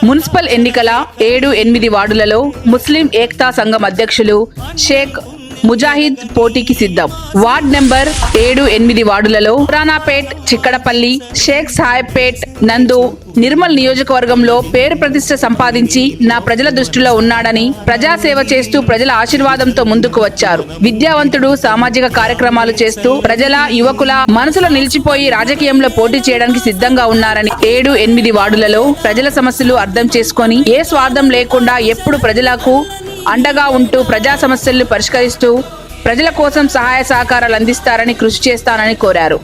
Municipal ఎన్నికల 7-8 వార్డులలో ముస్లిం ఏక్తా సంఘం అధ్యక్షులు షేక్ ముజాహిద్ పోటీకి సిద్ధం. వార్డ్ నెంబర్ 7-8 వార్డులలో పురాణాపేట్, చిక్కడపల్లి, షేక్ సాహెబ్పేట్, నందు, నిర్మల్ నియోజకవర్గంలో పేరు ప్రతిష్ట సంపాదించి నా ప్రజల దృష్టిలో ఉన్నాడని ప్రజాసేవ చేస్తూ ప్రజల ఆశీర్వాదంతో ముందుకు వచ్చారు. విద్యావంతుడు, సామాజిక కార్యక్రమాలు చేస్తూ ప్రజల, యువకుల మనసులో నిలిచిపోయి రాజకీయంలో పోటీ చేయడానికి సిద్ధంగా ఉన్నారని 7-8 వార్డులలో ప్రజల సమస్యలు అర్థం చేసుకొని ఏ స్వార్థం లేకుండా ఎప్పుడు ప్రజలకు అండగా ఉంటూ ప్రజా సమస్యలను పరిష్కరిస్తూ ప్రజల కోసం సహాయ సహకారాలు అందిస్తారని కృషి చేస్తానని కోరారు.